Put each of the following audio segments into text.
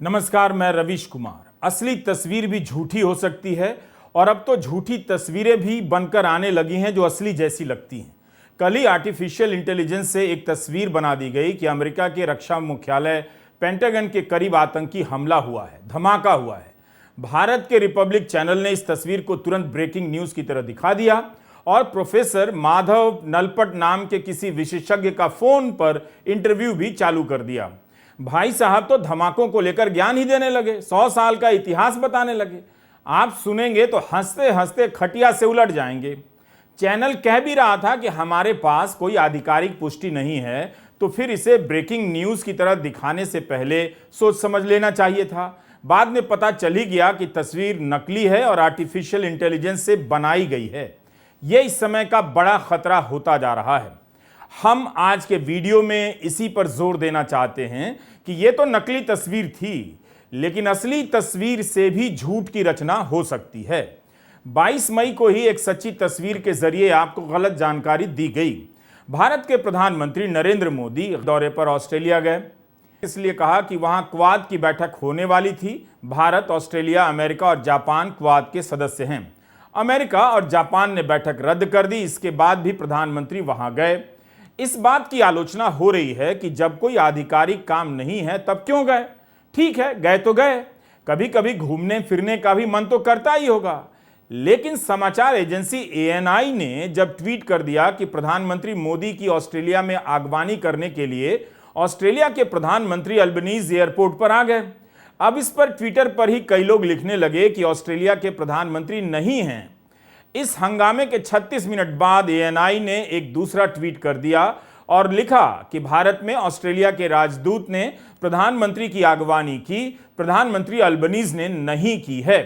नमस्कार, मैं रवीश कुमार। असली तस्वीर भी झूठी हो सकती है और अब तो झूठी तस्वीरें भी बनकर आने लगी हैं जो असली जैसी लगती हैं। कल ही आर्टिफिशियल इंटेलिजेंस से एक तस्वीर बना दी गई कि अमेरिका के रक्षा मुख्यालय पेंटागन के करीब आतंकी हमला हुआ है, धमाका हुआ है। भारत के रिपब्लिक चैनल ने इस तस्वीर को तुरंत ब्रेकिंग न्यूज की तरह दिखा दिया और प्रोफेसर माधव नलपट नाम के किसी विशेषज्ञ का फोन पर इंटरव्यू भी चालू कर दिया। भाई साहब तो धमाकों को लेकर ज्ञान ही देने लगे, 100 साल का इतिहास बताने लगे। आप सुनेंगे तो हंसते हंसते खटिया से उलट जाएंगे। चैनल कह भी रहा था कि हमारे पास कोई आधिकारिक पुष्टि नहीं है, तो फिर इसे ब्रेकिंग न्यूज की तरह दिखाने से पहले सोच समझ लेना चाहिए था। बाद में पता चल ही गया कि तस्वीर नकली है और आर्टिफिशियल इंटेलिजेंस से बनाई गई है। यह इस समय का बड़ा खतरा होता जा रहा है। हम आज के वीडियो में इसी पर जोर देना चाहते हैं कि यह तो नकली तस्वीर थी, लेकिन असली तस्वीर से भी झूठ की रचना हो सकती है। 22 मई को ही एक सच्ची तस्वीर के जरिए आपको गलत जानकारी दी गई। भारत के प्रधानमंत्री नरेंद्र मोदी दौरे पर ऑस्ट्रेलिया गए, इसलिए कहा कि वहां क्वाड की बैठक होने वाली थी। भारत, ऑस्ट्रेलिया, अमेरिका और जापान क्वाड के सदस्य हैं। अमेरिका और जापान ने बैठक रद्द कर दी। इसके बाद भी प्रधानमंत्री वहां गए। इस बात की आलोचना हो रही है कि जब कोई आधिकारिक काम नहीं है तब क्यों गए। ठीक है, गए तो गए, कभी कभी घूमने फिरने का भी मन तो करता ही होगा। लेकिन समाचार एजेंसी ANI ने जब ट्वीट कर दिया कि प्रधानमंत्री मोदी की ऑस्ट्रेलिया में आगवानी करने के लिए ऑस्ट्रेलिया के प्रधानमंत्री अल्बनीज एयरपोर्ट पर आ गए। अब इस पर ट्विटर पर ही कई लोग लिखने लगे कि ऑस्ट्रेलिया के प्रधानमंत्री नहीं हैं। इस हंगामे के 36 मिनट बाद ANI ने एक दूसरा ट्वीट कर दिया और लिखा कि भारत में ऑस्ट्रेलिया के राजदूत ने प्रधानमंत्री की आगवानी की, प्रधानमंत्री अल्बनीज ने नहीं की है।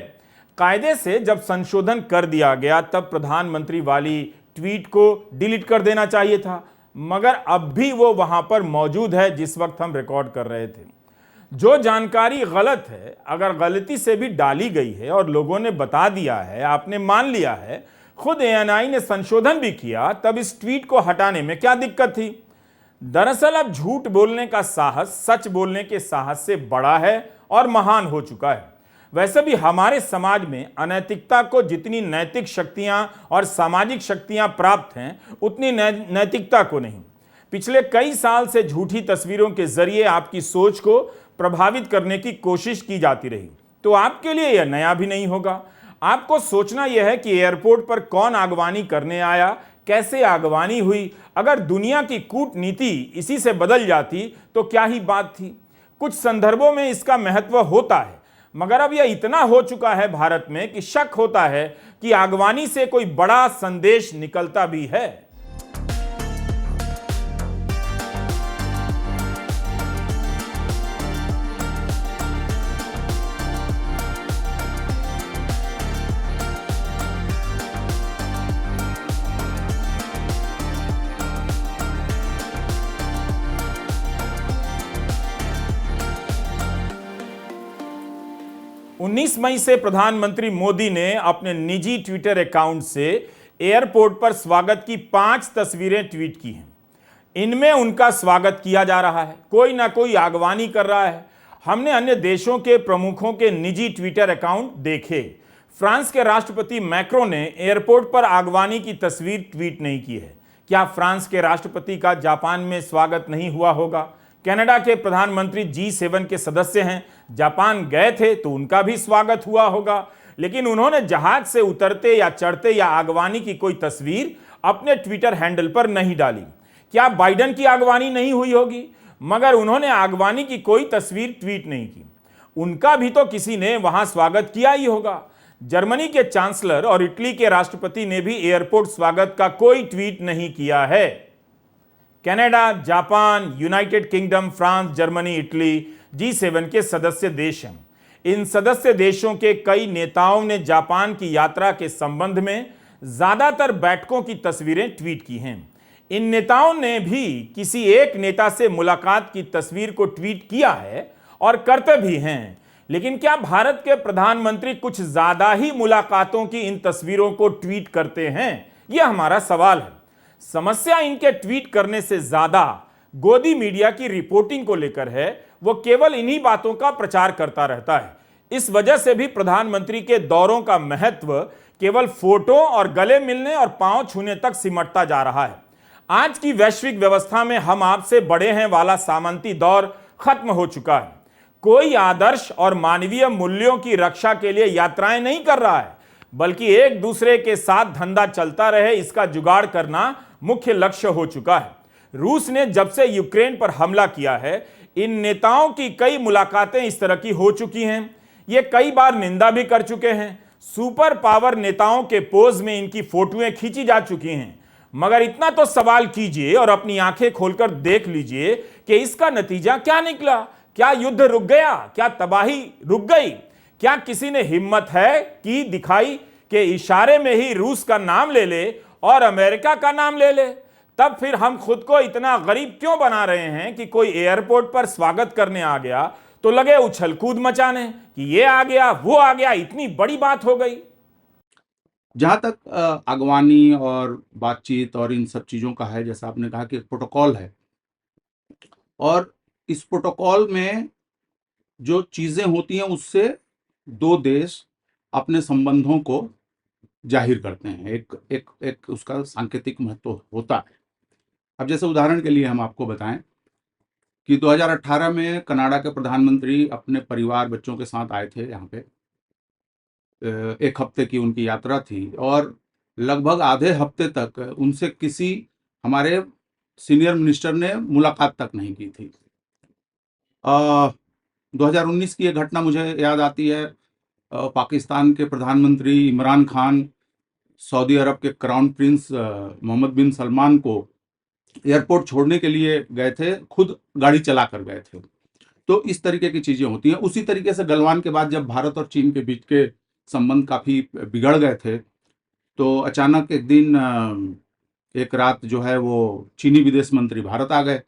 कायदे से जब संशोधन कर दिया गया तब प्रधानमंत्री वाली ट्वीट को डिलीट कर देना चाहिए था, मगर अब भी वो वहां पर मौजूद है जिस वक्त हम रिकॉर्ड कर रहे थे। जो जानकारी गलत है, अगर गलती से भी डाली गई है और लोगों ने बता दिया है, आपने मान लिया है, खुद ANI ने संशोधन भी किया, तब इस ट्वीट को हटाने में क्या दिक्कत थी। दरअसल अब झूठ बोलने का साहस सच बोलने के साहस से बड़ा है और महान हो चुका है। वैसे भी हमारे समाज में अनैतिकता को जितनी नैतिक शक्तियां और सामाजिक शक्तियां प्राप्त हैं, उतनी नैतिकता को नहीं। पिछले कई साल से झूठी तस्वीरों के जरिए आपकी सोच को प्रभावित करने की कोशिश की जाती रही, तो आपके लिए यह नया भी नहीं होगा। आपको सोचना यह है कि एयरपोर्ट पर कौन आगवानी करने आया, कैसे आगवानी हुई। अगर दुनिया की कूटनीति इसी से बदल जाती तो क्या ही बात थी। कुछ संदर्भों में इसका महत्व होता है, मगर अब यह इतना हो चुका है भारत में कि शक होता है कि आगवानी से कोई बड़ा संदेश निकलता भी है। 19 मई से प्रधानमंत्री मोदी ने अपने निजी ट्विटर अकाउंट से एयरपोर्ट पर स्वागत की 5 तस्वीरें ट्वीट की हैं। इनमें उनका स्वागत किया जा रहा है, कोई ना कोई आगवानी कर रहा है। हमने अन्य देशों के प्रमुखों के निजी ट्विटर अकाउंट देखे। फ्रांस के राष्ट्रपति मैक्रो ने एयरपोर्ट पर आगवानी की तस्वीर ट्वीट नहीं की है। क्या फ्रांस के राष्ट्रपति का जापान में स्वागत नहीं हुआ होगा? कनाडा के प्रधानमंत्री G7 के सदस्य हैं, जापान गए थे तो उनका भी स्वागत हुआ होगा, लेकिन उन्होंने जहाज से उतरते या चढ़ते या आगवानी की कोई तस्वीर अपने ट्विटर हैंडल पर नहीं डाली। क्या बाइडेन की आगवानी नहीं हुई होगी? मगर उन्होंने आगवानी की कोई तस्वीर ट्वीट नहीं की। उनका भी तो किसी ने वहां स्वागत किया ही होगा। जर्मनी के चांसलर और इटली के राष्ट्रपति ने भी एयरपोर्ट स्वागत का कोई ट्वीट नहीं किया है। Canada, Japan, United kingdom, France, Germany, Italy G7 के सदस्य देश हैं। इन सदस्य देशों के कई नेताओं ने जापान की यात्रा के संबंध में ज्यादातर बैठकों की तस्वीरें ट्वीट की हैं। इन नेताओं ने भी किसी एक नेता से मुलाकात की तस्वीर को ट्वीट किया है और करते भी हैं। लेकिन क्या भारत के प्रधानमंत्री कुछ ज्यादा ही मुलाकातों की इन तस्वीरों को ट्वीट करते हैं? यह हमारा सवाल है। समस्या इनके ट्वीट करने से ज्यादा गोदी मीडिया की रिपोर्टिंग को लेकर है। वो केवल इन्हीं बातों का प्रचार करता रहता है। इस वजह से भी प्रधानमंत्री के दौरों का महत्व केवल फोटो और गले मिलने और पांव छूने तक सिमटता जा रहा है। आज की वैश्विक व्यवस्था में हम आपसे बड़े हैं वाला सामंती दौर खत्म हो चुका है। कोई आदर्श और मानवीय मूल्यों की रक्षा के लिए यात्राएं नहीं कर रहा है, बल्कि एक दूसरे के साथ धंधा चलता रहे इसका जुगाड़ करना मुख्य लक्ष्य हो चुका है। रूस ने जब से यूक्रेन पर हमला किया है, इन नेताओं की कई मुलाकातें इस तरह की हो चुकी हैं। ये कई बार निंदा भी कर चुके हैं। सुपर पावर नेताओं के पोज में इनकी फोटोएं खींची जा चुकी हैं। मगर इतना तो सवाल कीजिए और अपनी आंखें खोलकर देख लीजिए कि इसका नतीजा क्या निकला। क्या युद्ध रुक गया? क्या तबाही रुक गई? क्या किसी ने हिम्मत है कि दिखाई कि इशारे में ही रूस का नाम ले ले और अमेरिका का नाम ले ले? तब फिर हम खुद को इतना गरीब क्यों बना रहे हैं कि कोई एयरपोर्ट पर स्वागत करने आ गया तो लगे उछल कूद मचाने कि ये आ गया वो आ गया, इतनी बड़ी बात हो गई। जहाँ तक अगवानी और बातचीत और इन सब चीज़ों का है, जैसा आपने कहा कि एक प्रोटोकॉल है, और इस प्रोटोकॉल में जो चीज़ें होती हैं उससे दो देश अपने संबंधों को जाहिर करते हैं। एक उसका सांकेतिक महत्व होता है। अब जैसे उदाहरण के लिए हम आपको बताएं कि 2018 में कनाडा के प्रधानमंत्री अपने परिवार बच्चों के साथ आए थे यहाँ पे। एक हफ्ते की उनकी यात्रा थी और लगभग आधे हफ्ते तक उनसे किसी हमारे सीनियर मिनिस्टर ने मुलाकात तक नहीं की थी। 2019 की एक घटना मुझे याद आती है। पाकिस्तान के प्रधानमंत्री इमरान खान सऊदी अरब के क्राउन प्रिंस मोहम्मद बिन सलमान को एयरपोर्ट छोड़ने के लिए गए थे, खुद गाड़ी चला कर गए थे। तो इस तरीके की चीज़ें होती हैं। उसी तरीके से गलवान के बाद जब भारत और चीन के बीच के संबंध काफ़ी बिगड़ गए थे, तो अचानक एक दिन एक रात जो है वो चीनी विदेश मंत्री भारत आ गए।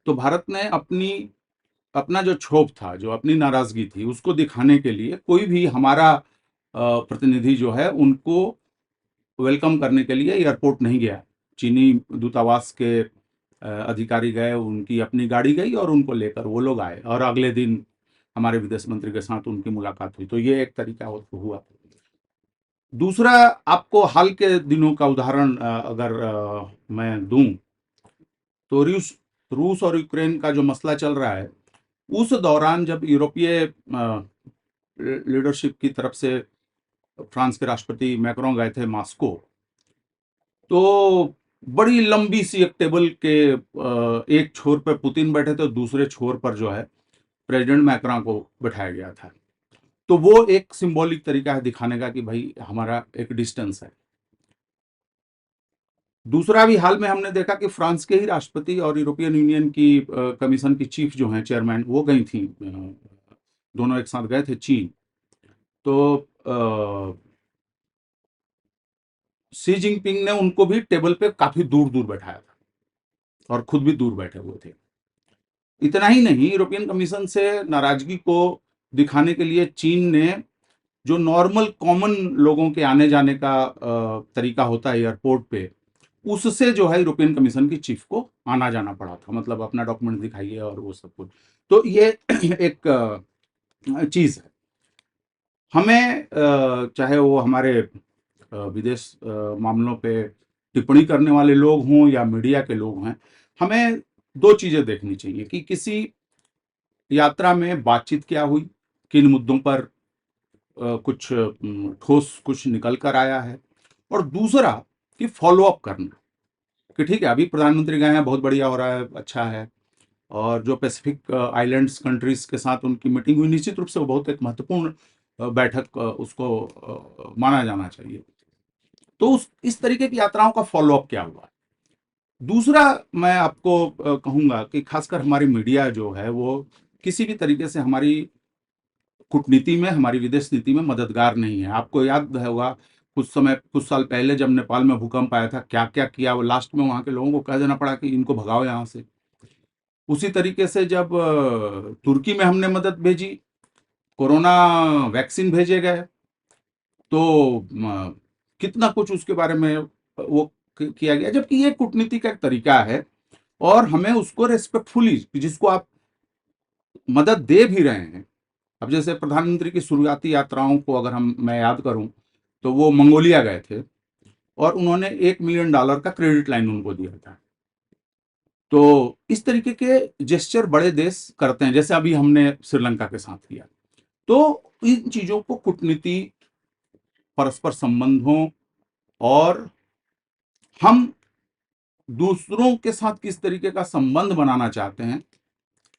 तो भारत ने अपना जो क्षोभ था, जो अपनी नाराज़गी थी, उसको दिखाने के लिए कोई भी हमारा प्रतिनिधि जो है उनको वेलकम करने के लिए एयरपोर्ट नहीं गया। चीनी दूतावास के अधिकारी गए, उनकी अपनी गाड़ी गई और उनको लेकर वो लोग आए और अगले दिन हमारे विदेश मंत्री के साथ उनकी मुलाकात हुई। तो ये एक तरीका हुआ। दूसरा, आपको हाल के दिनों का उदाहरण अगर मैं दूं, तो रूस और यूक्रेन का जो मसला चल रहा है, उस दौरान जब यूरोपीय लीडरशिप की तरफ से फ्रांस के राष्ट्रपति मैक्रों गए थे मॉस्को, तो बड़ी लंबी सी एक टेबल के एक छोर पर पुतिन बैठे थे, दूसरे छोर पर जो है प्रेसिडेंट मैक्रों को बैठाया गया था। तो वो एक सिंबॉलिक तरीका है दिखाने का कि भाई हमारा एक डिस्टेंस है। दूसरा भी हाल में हमने देखा कि फ्रांस के ही राष्ट्रपति और यूरोपियन यूनियन की कमीशन की चीफ जो हैं चेयरमैन, वो गई थी, दोनों एक साथ गए थे चीन। तो शी जिनपिंग ने उनको भी टेबल पे काफी दूर दूर बैठाया था और खुद भी दूर बैठे हुए थे। इतना ही नहीं, यूरोपियन कमीशन से नाराजगी को दिखाने के लिए चीन ने जो नॉर्मल कॉमन लोगों के आने जाने का तरीका होता है एयरपोर्ट पे, उससे जो है यूरोपियन कमीशन की चीफ को आना जाना पड़ा था। मतलब अपना डॉक्यूमेंट दिखाइए और वो सब कुछ। तो ये एक चीज है। हमें चाहे वो हमारे विदेश मामलों पे टिप्पणी करने वाले लोग हों या मीडिया के लोग हैं, हमें दो चीजें देखनी चाहिए कि किसी यात्रा में बातचीत क्या हुई, किन मुद्दों पर कुछ ठोस कुछ निकल कर आया है, और दूसरा कि फॉलो अप करना कि ठीक है, अभी प्रधानमंत्री गए हैं, बहुत बढ़िया हो रहा है, अच्छा है, और जो पैसिफिक आइलैंड्स कंट्रीज के साथ उनकी मीटिंग हुई, निश्चित रूप से वो बहुत एक महत्वपूर्ण बैठक उसको माना जाना चाहिए। तो इस तरीके की यात्राओं का फॉलो अप क्या हुआ। दूसरा, मैं आपको कहूंगा कि खासकर हमारी मीडिया जो है वो किसी भी तरीके से हमारी कूटनीति में, हमारी विदेश नीति में मददगार नहीं है। आपको याद होगा कुछ साल पहले जब नेपाल में भूकंप आया था, क्या क्या किया, वो लास्ट में वहां के लोगों को कह देना पड़ा कि इनको भगाओ यहाँ से। उसी तरीके से जब तुर्की में हमने मदद भेजी, कोरोना वैक्सीन भेजे गए, तो कितना कुछ उसके बारे में वो किया गया, जबकि ये कूटनीति का एक तरीका है और हमें उसको रेस्पेक्टफुली, जिसको आप मदद दे भी रहे हैं। अब जैसे प्रधानमंत्री की शुरुआती यात्राओं को अगर मैं याद करूं तो वो मंगोलिया गए थे और उन्होंने $1 मिलियन का क्रेडिट लाइन उनको दिया था। तो इस तरीके के जेस्चर बड़े देश करते हैं, जैसे अभी हमने श्रीलंका के साथ किया। तो इन चीजों को कूटनीति, परस्पर संबंधों और हम दूसरों के साथ किस तरीके का संबंध बनाना चाहते हैं,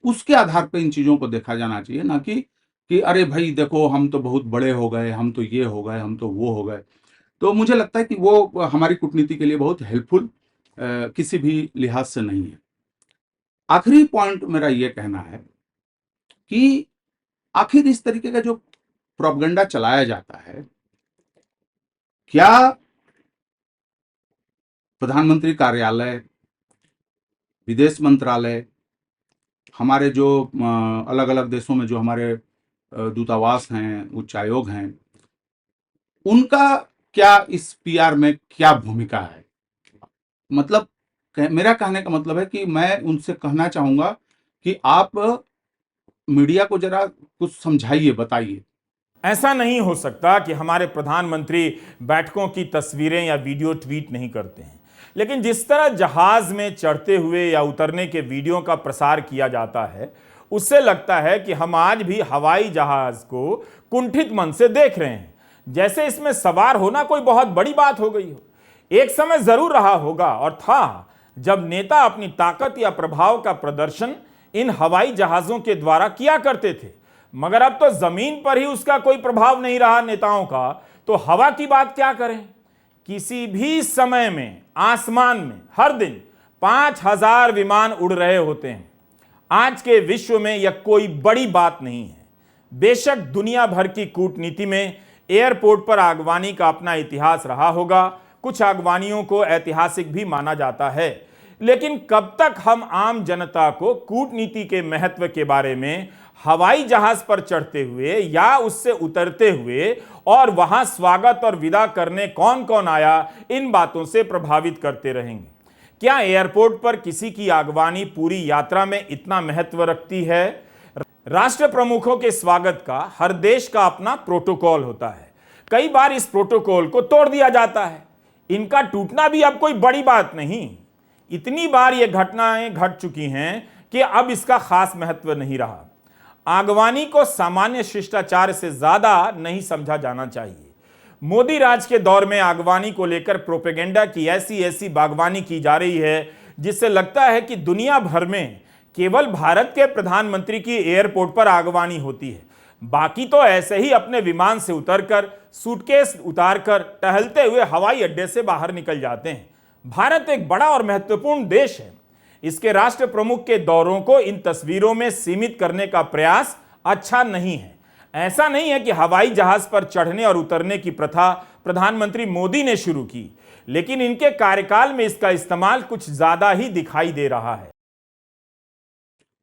उसके आधार पर इन चीजों को देखा जाना चाहिए, ना कि अरे भाई देखो हम तो बहुत बड़े हो गए, हम तो ये हो गए, हम तो वो हो गए। तो मुझे लगता है कि वो हमारी कूटनीति के लिए बहुत हेल्पफुल किसी भी लिहाज से नहीं है। आखिरी पॉइंट मेरा ये कहना है कि आखिर इस तरीके का जो प्रोपगेंडा चलाया जाता है, क्या प्रधानमंत्री कार्यालय, विदेश मंत्रालय, हमारे जो अलग अलग देशों में जो हमारे दूतावास हैं, उच्चायोग हैं, उनका क्या इस पीआर में क्या भूमिका है? मतलब मेरा कहने का मतलब है कि मैं उनसे कहना चाहूंगा कि आप मीडिया को जरा कुछ समझाइए, बताइए। ऐसा नहीं हो सकता कि हमारे प्रधानमंत्री बैठकों की तस्वीरें या वीडियो ट्वीट नहीं करते हैं, लेकिन जिस तरह जहाज में चढ़ते हुए या उतरने के वीडियो का प्रसार किया जाता है, उससे लगता है कि हम आज भी हवाई जहाज को कुंठित मन से देख रहे हैं, जैसे इसमें सवार होना कोई बहुत बड़ी बात हो गई हो। एक समय जरूर रहा होगा और था जब नेता अपनी ताकत या प्रभाव का प्रदर्शन इन हवाई जहाजों के द्वारा किया करते थे, मगर अब तो जमीन पर ही उसका कोई प्रभाव नहीं रहा नेताओं का, तो हवा की बात क्या करें। किसी भी समय में आसमान में हर दिन 5,000 विमान उड़ रहे होते हैं। आज के विश्व में यह कोई बड़ी बात नहीं है। बेशक दुनिया भर की कूटनीति में एयरपोर्ट पर आगवानी का अपना इतिहास रहा होगा, कुछ आगवानियों को ऐतिहासिक भी माना जाता है, लेकिन कब तक हम आम जनता को कूटनीति के महत्व के बारे में हवाई जहाज पर चढ़ते हुए या उससे उतरते हुए और वहां स्वागत और विदा करने कौन कौन आया, इन बातों से प्रभावित करते रहेंगे? क्या एयरपोर्ट पर किसी की आगवानी पूरी यात्रा में इतना महत्व रखती है? राष्ट्र प्रमुखों के स्वागत का हर देश का अपना प्रोटोकॉल होता है। कई बार इस प्रोटोकॉल को तोड़ दिया जाता है। इनका टूटना भी अब कोई बड़ी बात नहीं। इतनी बार ये घटनाएं घट चुकी हैं कि अब इसका खास महत्व नहीं रहा। आगवानी को सामान्य शिष्टाचार से ज्यादा नहीं समझा जाना चाहिए। मोदी राज के दौर में आगवानी को लेकर प्रोपेगेंडा की ऐसी ऐसी बागवानी की जा रही है जिससे लगता है कि दुनिया भर में केवल भारत के प्रधानमंत्री की एयरपोर्ट पर आगवानी होती है, बाकी तो ऐसे ही अपने विमान से उतरकर सूटकेस उतारकर टहलते हुए हवाई अड्डे से बाहर निकल जाते हैं। भारत एक बड़ा और महत्वपूर्ण देश है। इसके राष्ट्र प्रमुख के दौरों को इन तस्वीरों में सीमित करने का प्रयास अच्छा नहीं है। ऐसा नहीं है कि हवाई जहाज पर चढ़ने और उतरने की प्रथा प्रधानमंत्री मोदी ने शुरू की, लेकिन इनके कार्यकाल में इसका इस्तेमाल कुछ ज्यादा ही दिखाई दे रहा है।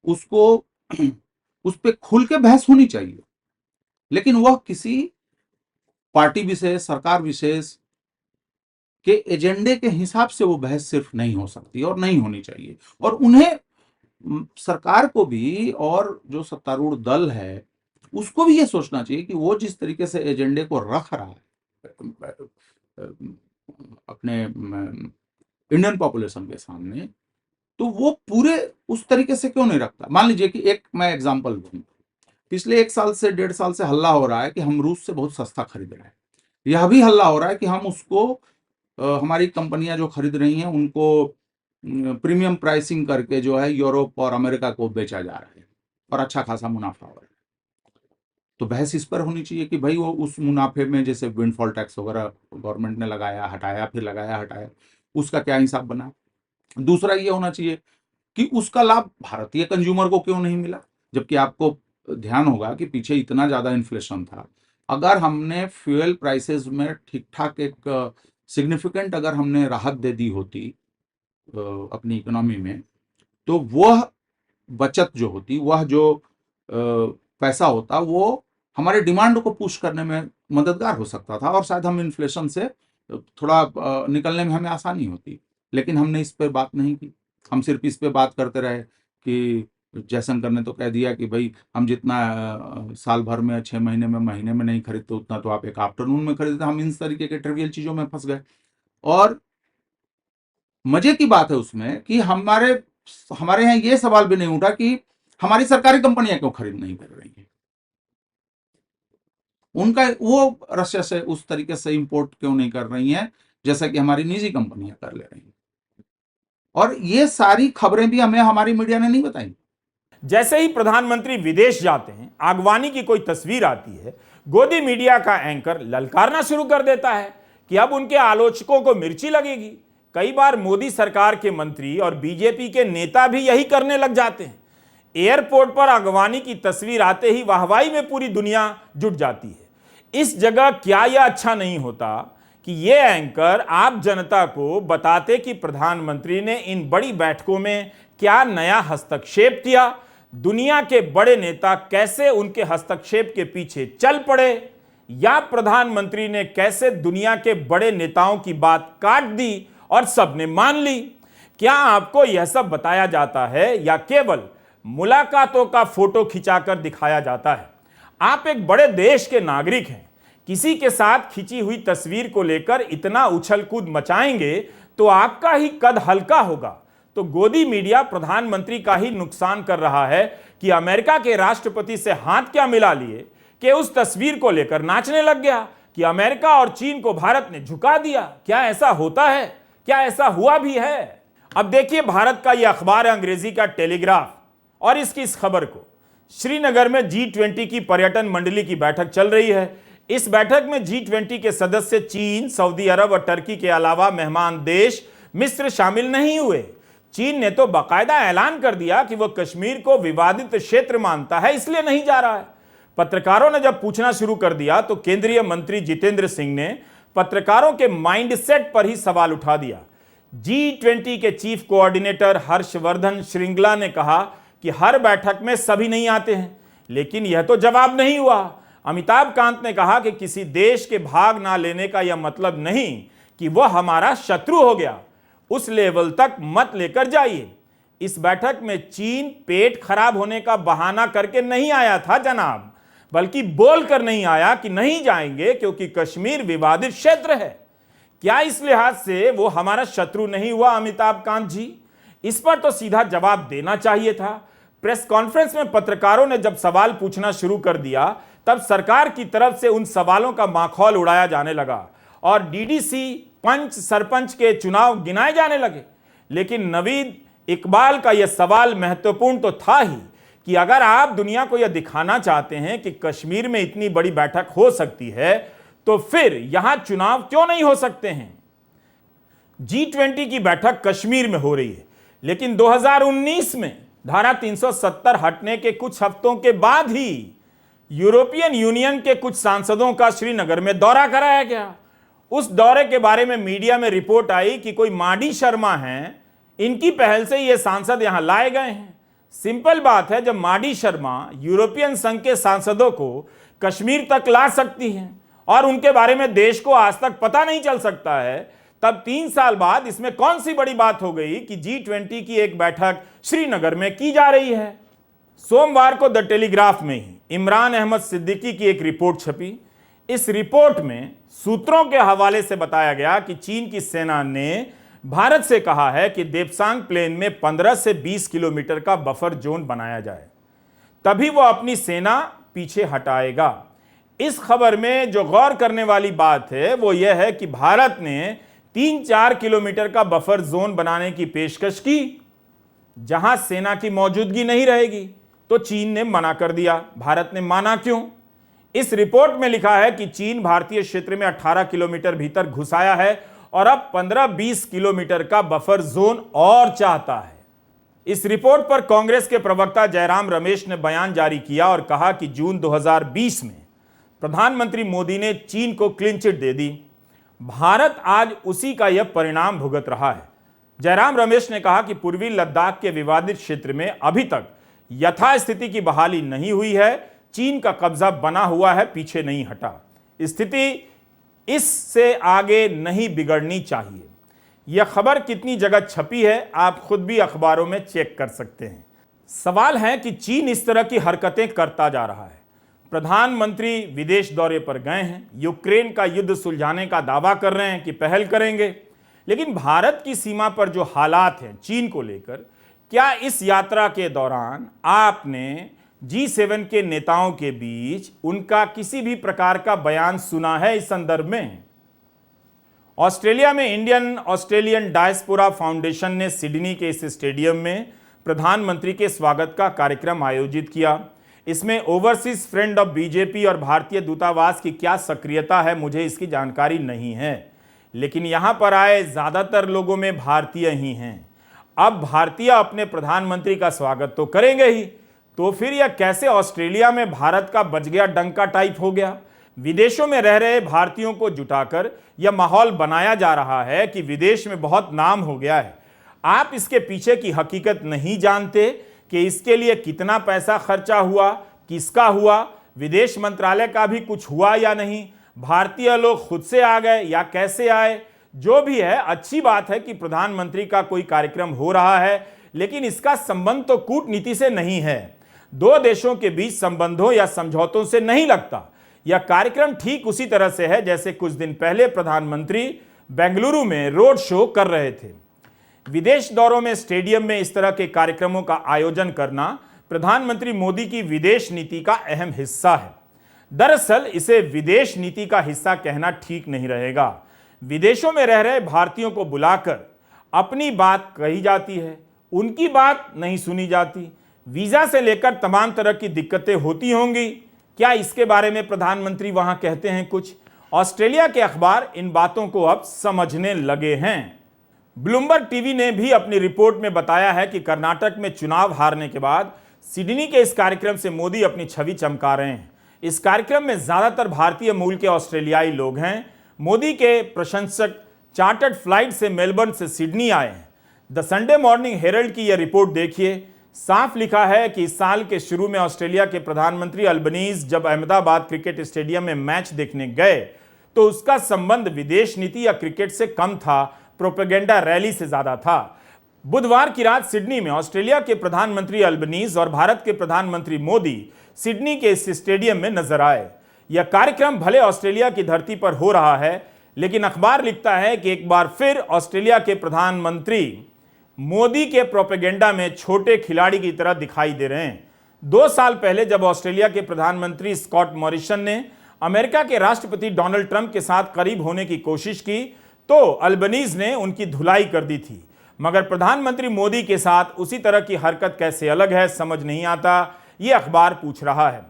उसको उस पर खुल के बहस होनी चाहिए, लेकिन वह किसी पार्टी विशेष, सरकार विशेष के एजेंडे के हिसाब से वो बहस सिर्फ नहीं हो सकती और नहीं होनी चाहिए। और उन्हें, सरकार को भी और जो सत्तारूढ़ दल है उसको भी ये सोचना चाहिए कि वो जिस तरीके से एजेंडे को रख रहा है अपने इंडियन पॉपुलेशन के सामने, तो वो पूरे उस तरीके से क्यों नहीं रखता। मान लीजिए कि एक मैं एग्जांपल दूं, पिछले 1 साल से 1.5 साल से हल्ला हो रहा है कि हम रूस से बहुत सस्ता खरीद रहे हैं। यह भी हल्ला हो रहा है कि हम उसको हमारी कंपनियां जो खरीद रही हैं उनको प्रीमियम प्राइसिंग करके जो है यूरोप और अमेरिका को बेचा जा रहा है और अच्छा खासा मुनाफा हो रहा है। तो बहस इस पर होनी चाहिए कि भाई वो उस मुनाफे में, जैसे विंडफॉल टैक्स वगैरह गवर्नमेंट ने लगाया, हटाया, फिर लगाया, हटाया, उसका क्या हिसाब बना। दूसरा ये होना चाहिए कि उसका लाभ भारतीय कंज्यूमर को क्यों नहीं मिला, जबकि आपको ध्यान होगा कि पीछे इतना ज्यादा इन्फ्लेशन था। अगर हमने फ्यूल प्राइसेस में ठीक ठाक एक सिग्निफिकेंट अगर हमने राहत दे दी होती अपनी इकोनॉमी में, तो वह बचत जो होती, वह जो पैसा होता, वो हमारे डिमांड को पुश करने में मददगार हो सकता था और शायद हम इन्फ्लेशन से थोड़ा निकलने में हमें आसानी होती। लेकिन हमने इस पर बात नहीं की। हम सिर्फ इस पे बात करते रहे कि जयशंकर ने तो कह दिया कि भाई हम जितना साल भर में 6 महीने में महीने में नहीं खरीदते उतना तो आप एक आफ्टरनून में खरीदते। हम इस तरीके के ट्रिवियल चीजों में फंस गए। और मजे की बात है उसमें कि हमारे यहाँ ये सवाल भी नहीं उठा कि हमारी सरकारी कंपनियां क्यों खरीद नहीं कर रही हैं, उनका वो रशिया से उस तरीके से इंपोर्ट क्यों नहीं कर रही हैं जैसा कि हमारी निजी कंपनियां कर ले रही हैं। और ये सारी खबरें भी हमें हमारी मीडिया ने नहीं बताई। जैसे ही प्रधानमंत्री विदेश जाते हैं, आगवानी की कोई तस्वीर आती है, गोदी मीडिया का एंकर ललकारना शुरू कर देता है कि अब उनके आलोचकों को मिर्ची लगेगी। कई बार मोदी सरकार के मंत्री और बीजेपी के नेता भी यही करने लग जाते हैं। एयरपोर्ट पर आगवानी की तस्वीर आते ही वाहवाही में पूरी दुनिया जुट जाती है। इस जगह क्या यह अच्छा नहीं होता कि ये एंकर आप जनता को बताते कि प्रधानमंत्री ने इन बड़ी बैठकों में क्या नया हस्तक्षेप किया, दुनिया के बड़े नेता कैसे उनके हस्तक्षेप के पीछे चल पड़े, या प्रधानमंत्री ने कैसे दुनिया के बड़े नेताओं की बात काट दी और सबने मान ली। क्या आपको यह सब बताया जाता है या केवल मुलाकातों का फोटो खिंचाकर दिखाया जाता है? आप एक बड़े देश के नागरिक हैं, किसी के साथ खिंची हुई तस्वीर को लेकर इतना उछल कूद मचाएंगे तो आपका ही कद हल्का होगा। तो गोदी मीडिया प्रधानमंत्री का ही नुकसान कर रहा है कि अमेरिका के राष्ट्रपति से हाथ क्या मिला लिए कि उस तस्वीर को लेकर नाचने लग गया कि अमेरिका और चीन को भारत ने झुका दिया। क्या ऐसा होता है? क्या ऐसा हुआ भी है? अब देखिए, भारत का यह अखबार है अंग्रेजी का टेलीग्राफ, और इसकी इस खबर को, श्रीनगर में G20 की पर्यटन मंडली की बैठक चल रही है। इस बैठक में G20 के सदस्य चीन, सऊदी अरब और टर्की के अलावा मेहमान देश मिस्र शामिल नहीं हुए। चीन ने तो बाकायदा ऐलान कर दिया कि वह कश्मीर को विवादित क्षेत्र मानता है, इसलिए नहीं जा रहा है। पत्रकारों ने जब पूछना शुरू कर दिया तो केंद्रीय मंत्री जितेंद्र सिंह ने पत्रकारों के माइंडसेट पर ही सवाल उठा दिया। G20 के चीफ कोऑर्डिनेटर हर्षवर्धन श्रृंगला ने कहा कि हर बैठक में सभी नहीं आते हैं, लेकिन यह तो जवाब नहीं हुआ। अमिताभ कांत ने कहा कि किसी देश के भाग ना लेने का यह मतलब नहीं कि वह हमारा शत्रु हो गया, उस लेवल तक मत लेकर जाइए। इस बैठक में चीन पेट खराब होने का बहाना करके नहीं आया था जनाब, बल्कि बोलकर नहीं आया कि नहीं जाएंगे क्योंकि कश्मीर विवादित क्षेत्र है। क्या इस लिहाज से वो हमारा शत्रु नहीं हुआ अमिताभ कांत जी? इस पर तो सीधा जवाब देना चाहिए था। प्रेस कॉन्फ्रेंस में पत्रकारों ने जब सवाल पूछना शुरू कर दिया तब सरकार की तरफ से उन सवालों का माखौल उड़ाया जाने लगा और डीडीसी, पंच, सरपंच के चुनाव गिनाए जाने लगे। लेकिन नवीद इकबाल का यह सवाल महत्वपूर्ण तो था ही कि अगर आप दुनिया को यह दिखाना चाहते हैं कि कश्मीर में इतनी बड़ी बैठक हो सकती है तो फिर यहां चुनाव क्यों नहीं हो सकते हैं? G20 की बैठक कश्मीर में हो रही है, लेकिन 2019 में धारा 370 हटने के कुछ हफ्तों के बाद ही यूरोपियन यूनियन के कुछ सांसदों का श्रीनगर में दौरा कराया गया। उस दौरे के बारे में मीडिया में रिपोर्ट आई कि कोई माडी शर्मा हैं, इनकी पहल से ये सांसद यहां लाए गए हैं। सिंपल बात है, जब माडी शर्मा यूरोपियन संघ के सांसदों को कश्मीर तक ला सकती हैं और उनके बारे में देश को आज तक पता नहीं चल सकता है, तब 3 साल बाद इसमें कौन सी बड़ी बात हो गई कि G20 की एक बैठक श्रीनगर में की जा रही है। सोमवार को द टेलीग्राफ में ही इमरान अहमद सिद्दीकी की एक रिपोर्ट छपी। इस रिपोर्ट में सूत्रों के हवाले से बताया गया कि चीन की सेना ने भारत से कहा है कि देप्सांग प्लेन में 15 से 20 किलोमीटर का बफर जोन बनाया जाए, तभी वो अपनी सेना पीछे हटाएगा। इस खबर में जो गौर करने वाली बात है वो यह है कि भारत ने 3-4 किलोमीटर का बफर जोन बनाने की पेशकश की जहां सेना की मौजूदगी नहीं रहेगी, तो चीन ने मना कर दिया। भारत ने माना क्यों? इस रिपोर्ट में लिखा है कि चीन भारतीय क्षेत्र में 18 किलोमीटर भीतर घुस आया है और अब 15-20 किलोमीटर का बफर जोन और चाहता है। इस रिपोर्ट पर कांग्रेस के प्रवक्ता जयराम रमेश ने बयान जारी किया और कहा कि जून 2020 में प्रधानमंत्री मोदी ने चीन को क्लीन चिट दे दी। भारत आज उसी का यह परिणाम भुगत रहा है। जयराम रमेश ने कहा कि पूर्वी लद्दाख के विवादित क्षेत्र में अभी तक यथास्थिति की बहाली नहीं हुई है, चीन का कब्जा बना हुआ है, पीछे नहीं हटा। स्थिति इससे आगे नहीं बिगड़नी चाहिए। यह खबर कितनी जगह छपी है आप खुद भी अखबारों में चेक कर सकते हैं। सवाल है कि चीन इस तरह की हरकतें करता जा रहा है। प्रधानमंत्री विदेश दौरे पर गए हैं, यूक्रेन का युद्ध सुलझाने का दावा कर रहे हैं कि पहल करेंगे, लेकिन भारत की सीमा पर जो हालात हैं चीन को लेकर, क्या इस यात्रा के दौरान आपने G7 के नेताओं के बीच उनका किसी भी प्रकार का बयान सुना है इस संदर्भ में? ऑस्ट्रेलिया में इंडियन ऑस्ट्रेलियन डायस्पोरा फाउंडेशन ने सिडनी के इस स्टेडियम में प्रधानमंत्री के स्वागत का कार्यक्रम आयोजित किया। इसमें ओवरसीज फ्रेंड ऑफ बीजेपी और भारतीय दूतावास की क्या सक्रियता है मुझे इसकी जानकारी नहीं है, लेकिन यहां पर आए ज्यादातर लोगों में भारतीय ही हैं। अब भारतीय अपने प्रधानमंत्री का स्वागत तो करेंगे ही, तो फिर यह कैसे ऑस्ट्रेलिया में भारत का बज गया डंका टाइप हो गया? विदेशों में रह रहे भारतीयों को जुटाकर यह माहौल बनाया जा रहा है कि विदेश में बहुत नाम हो गया है। आप इसके पीछे की हकीकत नहीं जानते कि इसके लिए कितना पैसा खर्चा हुआ, किसका हुआ, विदेश मंत्रालय का भी कुछ हुआ या नहीं, भारतीय लोग खुद से आ गए या कैसे आए। जो भी है, अच्छी बात है कि प्रधानमंत्री का कोई कार्यक्रम हो रहा है, लेकिन इसका संबंध तो कूटनीति से नहीं है, दो देशों के बीच संबंधों या समझौतों से नहीं लगता। यह कार्यक्रम ठीक उसी तरह से है जैसे कुछ दिन पहले प्रधानमंत्री बेंगलुरु में रोड शो कर रहे थे। विदेश दौरों में स्टेडियम में इस तरह के कार्यक्रमों का आयोजन करना प्रधानमंत्री मोदी की विदेश नीति का अहम हिस्सा है। दरअसल इसे विदेश नीति का हिस्सा कहना ठीक नहीं रहेगा। विदेशों में रह रहे भारतीयों को बुलाकर अपनी बात कही जाती है, उनकी बात नहीं सुनी जाती। वीजा से लेकर तमाम तरह की दिक्कतें होती होंगी, क्या इसके बारे में प्रधानमंत्री वहां कहते हैं कुछ? ऑस्ट्रेलिया के अखबार इन बातों को अब समझने लगे हैं। ब्लूमबर्ग टीवी ने भी अपनी रिपोर्ट में बताया है कि कर्नाटक में चुनाव हारने के बाद सिडनी के इस कार्यक्रम से मोदी अपनी छवि चमका रहे हैं। इस कार्यक्रम में ज्यादातर भारतीय मूल के ऑस्ट्रेलियाई लोग हैं। मोदी के प्रशंसक चार्टर्ड फ्लाइट से मेलबर्न से सिडनी आए हैं। द संडे मॉर्निंग हेरल्ड की यह रिपोर्ट देखिए, साफ लिखा है कि इस साल के शुरू में ऑस्ट्रेलिया के प्रधानमंत्री अल्बनीज जब अहमदाबाद क्रिकेट स्टेडियम में मैच देखने गए तो उसका संबंध विदेश नीति या क्रिकेट से कम था, प्रोपेगेंडा रैली से ज्यादा था। बुधवार की रात सिडनी में ऑस्ट्रेलिया के प्रधानमंत्री अल्बनीज और भारत के प्रधानमंत्री मोदी सिडनी के इस स्टेडियम में नजर आए। यह कार्यक्रम भले ऑस्ट्रेलिया की धरती पर हो रहा है, लेकिन अखबार लिखता है कि एक बार फिर ऑस्ट्रेलिया के प्रधानमंत्री मोदी के प्रोपेगेंडा में छोटे खिलाड़ी की तरह दिखाई दे रहे हैं। 2 साल पहले जब ऑस्ट्रेलिया के प्रधानमंत्री स्कॉट मॉरिसन ने अमेरिका के राष्ट्रपति डोनाल्ड ट्रंप के साथ करीब होने की कोशिश की तो अल्बनीज ने उनकी धुलाई कर दी थी, मगर प्रधानमंत्री मोदी के साथ उसी तरह की हरकत कैसे अलग है समझ नहीं आता, यह अखबार पूछ रहा है।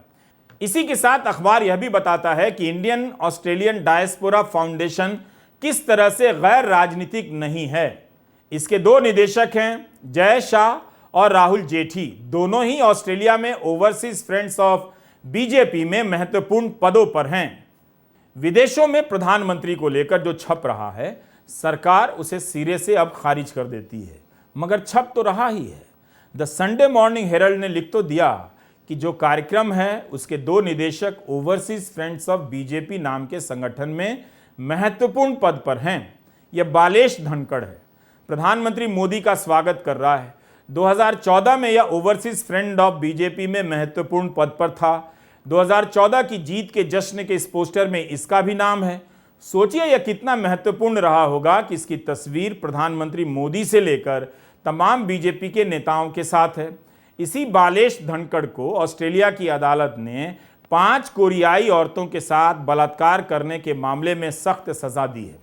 इसी के साथ अखबार यह भी बताता है कि इंडियन ऑस्ट्रेलियन डायस्पोरा फाउंडेशन किस तरह से गैर राजनीतिक नहीं है। इसके 2 निदेशक हैं, जय शाह और राहुल जेठी। दोनों ही ऑस्ट्रेलिया में ओवरसीज फ्रेंड्स ऑफ बीजेपी में महत्वपूर्ण पदों पर हैं। विदेशों में प्रधानमंत्री को लेकर जो छप रहा है, सरकार उसे सिरे से अब खारिज कर देती है, मगर छप तो रहा ही है। द संडे मॉर्निंग हेरल्ड ने लिख तो दिया कि जो कार्यक्रम है उसके 2 निदेशक ओवरसीज फ्रेंड्स ऑफ बीजेपी नाम के संगठन में महत्वपूर्ण पद पर हैं। यह बालेश धनखड़ है, प्रधानमंत्री मोदी का स्वागत कर रहा है। 2014 में यह ओवरसीज फ्रेंड ऑफ बीजेपी में महत्वपूर्ण पद पर था। 2014 की जीत के जश्न के इस पोस्टर में इसका भी नाम है। सोचिए यह कितना महत्वपूर्ण रहा होगा कि इसकी तस्वीर प्रधानमंत्री मोदी से लेकर तमाम बीजेपी के नेताओं के साथ है। इसी बालेश धनखड़ को ऑस्ट्रेलिया की अदालत ने 5 कोरियाई औरतों के साथ बलात्कार करने के मामले में सख्त सजा दी है।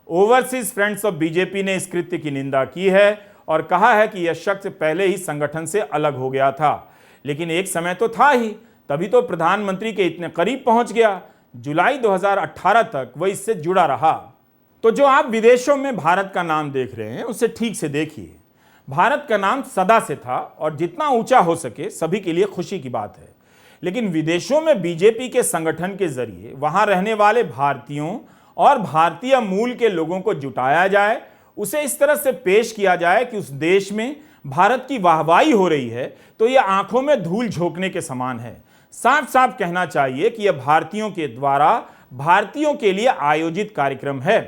ओवरसीज फ्रेंड्स ऑफ बीजेपी ने इस कृत्य की निंदा की है और कहा है कि यह शख्स पहले ही संगठन से अलग हो गया था, लेकिन एक समय तो था ही, तभी तो प्रधानमंत्री के इतने करीब पहुंच गया। जुलाई 2018 तक वह इससे जुड़ा रहा। तो जो आप विदेशों में भारत का नाम देख रहे हैं उसे ठीक से देखिए। भारत का नाम सदा से था और जितना ऊंचा हो सके सभी के लिए खुशी की बात है, लेकिन विदेशों में बीजेपी के संगठन के जरिए वहां रहने वाले भारतीयों और भारतीय मूल के लोगों को जुटाया जाए, उसे इस तरह से पेश किया जाए कि उस देश में भारत की वाहवाही हो रही है, तो यह आंखों में धूल झोंकने के समान है। साफ साफ कहना चाहिए कि यह भारतीयों के द्वारा भारतीयों के लिए आयोजित कार्यक्रम है।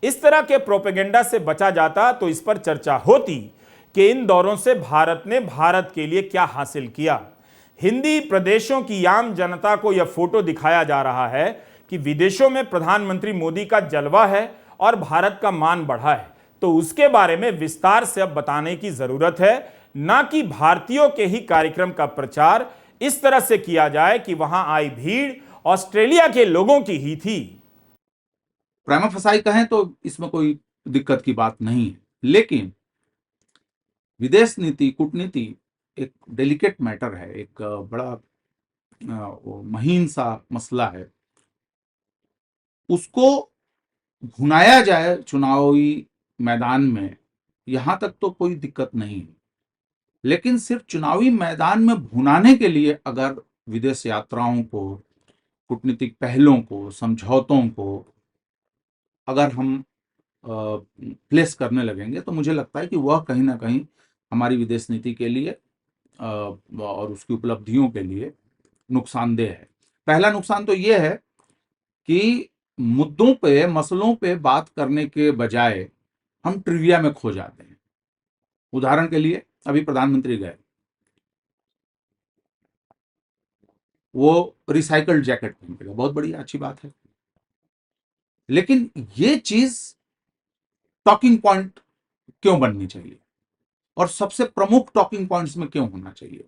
इस तरह के प्रोपेगेंडा से बचा जाता तो इस पर चर्चा होती कि इन दौरों से भारत ने भारत के लिए क्या हासिल किया। हिंदी प्रदेशों की आम जनता को यह फोटो दिखाया जा रहा है कि विदेशों में प्रधानमंत्री मोदी का जलवा है और भारत का मान बढ़ा है, तो उसके बारे में विस्तार से अब बताने की जरूरत है, ना कि भारतीयों के ही कार्यक्रम का प्रचार इस तरह से किया जाए कि वहां आई भीड़ ऑस्ट्रेलिया के लोगों की ही थी। प्राइमा फसाई कहें तो इसमें कोई दिक्कत की बात नहीं है, लेकिन विदेश नीति, कूटनीति एक डेलिकेट मैटर है, एक बड़ा महीन सा मसला है। उसको भुनाया जाए चुनावी मैदान में, यहां तक तो कोई दिक्कत नहीं है, लेकिन सिर्फ चुनावी मैदान में भुनाने के लिए अगर विदेश यात्राओं को, कूटनीतिक पहलों को, समझौतों को अगर हम प्लेस करने लगेंगे तो मुझे लगता है कि वह कहीं ना कहीं हमारी विदेश नीति के लिए और उसकी उपलब्धियों के लिए नुकसानदेह है। पहला नुकसान तो यह है कि मुद्दों पे, मसलों पे बात करने के बजाय हम ट्रिविया में खो जाते हैं। उदाहरण के लिए अभी प्रधानमंत्री गए, वो रिसाइकल्ड जैकेट पहन के गए, बहुत बड़ी अच्छी बात है, लेकिन ये चीज टॉकिंग पॉइंट क्यों बननी चाहिए और सबसे प्रमुख टॉकिंग पॉइंट्स में क्यों होना चाहिए?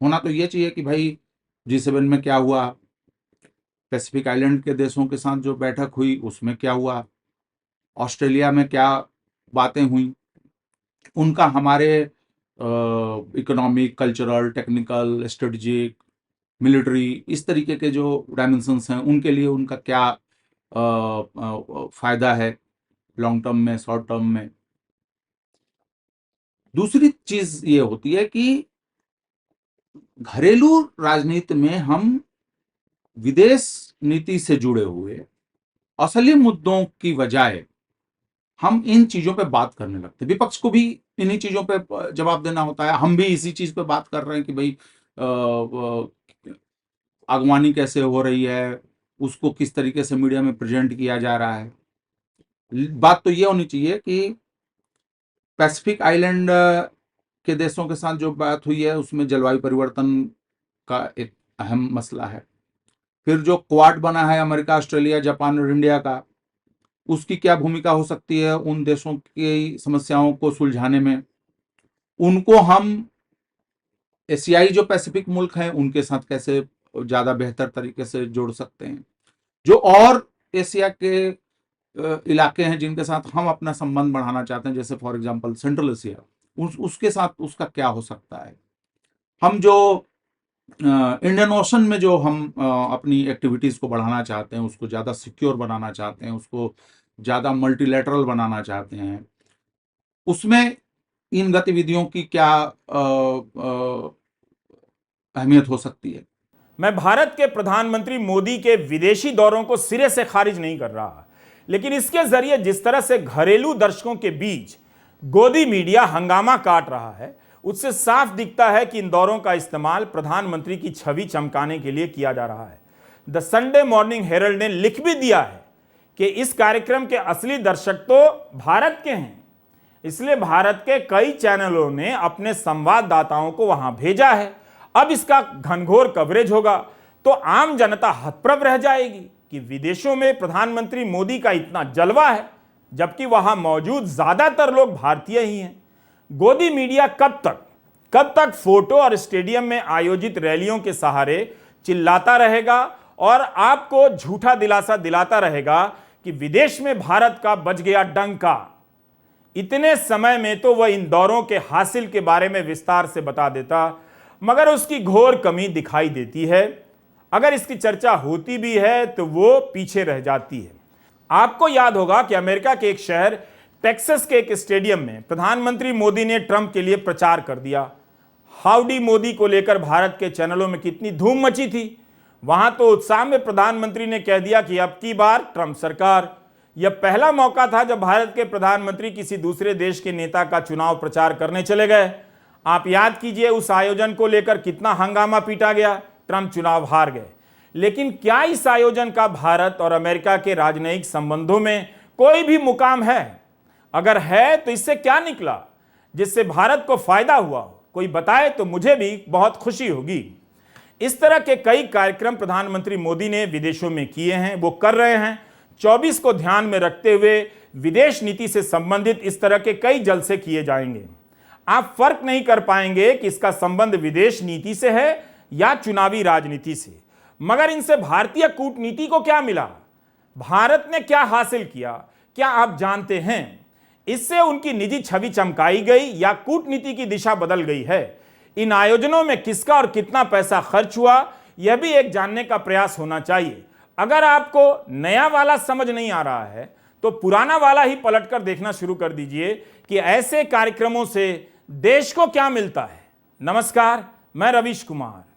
होना तो ये चाहिए कि भाई G7 में क्या हुआ, पैसिफिक आइलैंड के देशों के साथ जो बैठक हुई उसमें क्या हुआ, ऑस्ट्रेलिया में क्या बातें हुई, उनका हमारे economic, cultural, technical, strategic, military, इस तरीके के जो डायमेंशंस हैं उनके लिए उनका क्या फायदा है लॉन्ग टर्म में, शॉर्ट टर्म में। दूसरी चीज ये होती है कि घरेलू राजनीति में हम विदेश नीति से जुड़े हुए असली मुद्दों की बजाय हम इन चीजों पे बात करने लगते हैं। विपक्ष को भी इन्हीं चीजों पे जवाब देना होता है। हम भी इसी चीज पे बात कर रहे हैं कि भाई अगवानी कैसे हो रही है, उसको किस तरीके से मीडिया में प्रेजेंट किया जा रहा है। बात तो ये होनी चाहिए कि पैसिफिक आइलैंड के देशों के साथ जो बात हुई है उसमें जलवायु परिवर्तन का एक अहम मसला है। फिर जो क्वाड बना है अमेरिका, ऑस्ट्रेलिया, जापान और इंडिया का, उसकी क्या भूमिका हो सकती है उन देशों की समस्याओं को सुलझाने में। उनको हम एशियाई जो पैसिफिक मुल्क हैं उनके साथ कैसे ज्यादा बेहतर तरीके से जोड़ सकते हैं। जो और एशिया के इलाके हैं जिनके साथ हम अपना संबंध बढ़ाना चाहते हैं, जैसे फॉर एग्जांपल सेंट्रल एशिया, उसके साथ उसका क्या हो सकता है। हम जो इंडियन ओशन में जो हम अपनी एक्टिविटीज को बढ़ाना चाहते हैं, उसको ज्यादा सिक्योर बनाना चाहते हैं, उसको ज्यादा मल्टीलैटरल बनाना चाहते हैं, उसमें इन गतिविधियों की क्या अहमियत हो सकती है। मैं भारत के प्रधानमंत्री मोदी के विदेशी दौरों को सिरे से खारिज नहीं कर रहा, लेकिन इसके जरिए जिस तरह से घरेलू दर्शकों के बीच गोदी मीडिया हंगामा काट रहा है, उससे साफ दिखता है कि इन दौरों का इस्तेमाल प्रधानमंत्री की छवि चमकाने के लिए किया जा रहा है। द संडे मॉर्निंग हेरल्ड ने लिख भी दिया है कि इस कार्यक्रम के असली दर्शक तो भारत के हैं, इसलिए भारत के कई चैनलों ने अपने संवाददाताओं को वहां भेजा है। अब इसका घनघोर कवरेज होगा तो आम जनता हतप्रभ रह जाएगी कि विदेशों में प्रधानमंत्री मोदी का इतना जलवा है, जबकि वहां मौजूद ज्यादातर लोग भारतीय ही हैं। गोदी मीडिया कब तक फोटो और स्टेडियम में आयोजित रैलियों के सहारे चिल्लाता रहेगा और आपको झूठा दिलासा दिलाता रहेगा कि विदेश में भारत का बज गया डंका। इतने समय में तो वह इन दौरों के हासिल के बारे में विस्तार से बता देता, मगर उसकी घोर कमी दिखाई देती है। अगर इसकी चर्चा होती भी है तो वो पीछे रह जाती है। आपको याद होगा कि अमेरिका के एक शहर टेक्सास के एक स्टेडियम में प्रधानमंत्री मोदी ने ट्रंप के लिए प्रचार कर दिया। हाउडी मोदी को लेकर भारत के चैनलों में कितनी धूम मची थी। वहां तो उत्साह में प्रधानमंत्री ने कह दिया कि अब की बार ट्रंप सरकार। यह पहला मौका था जब भारत के प्रधानमंत्री किसी दूसरे देश के नेता का चुनाव प्रचार करने चले गए। आप याद कीजिए उस आयोजन को लेकर कितना हंगामा पीटा गया। ट्रंप चुनाव हार गए, लेकिन क्या इस आयोजन का भारत और अमेरिका के राजनयिक संबंधों में कोई भी मुकाम है? अगर है तो इससे क्या निकला? जिससे भारत को फायदा हुआ हो, कोई बताए तो मुझे भी बहुत खुशी होगी। इस तरह के कई कार्यक्रम प्रधानमंत्री मोदी ने विदेशों में किए हैं, वो कर रहे हैं। 24 को ध्यान में रखते हुए विदेश नीति से संबंधित इस तरह के कई जलसे किए जाएंगे। आप फर्क नहीं कर पाएंगे कि इसका संबंध विदेश नीति से है या चुनावी राजनीति से, मगर इनसे भारतीय कूटनीति को क्या मिला, भारत ने क्या हासिल किया, क्या आप जानते हैं? इससे उनकी निजी छवि चमकाई गई या कूटनीति की दिशा बदल गई है? इन आयोजनों में किसका और कितना पैसा खर्च हुआ, यह भी एक जानने का प्रयास होना चाहिए। अगर आपको नया वाला समझ नहीं आ रहा है तो पुराना वाला ही पलटकर देखना शुरू कर दीजिए कि ऐसे कार्यक्रमों से देश को क्या मिलता है। नमस्कार, मैं रवीश कुमार।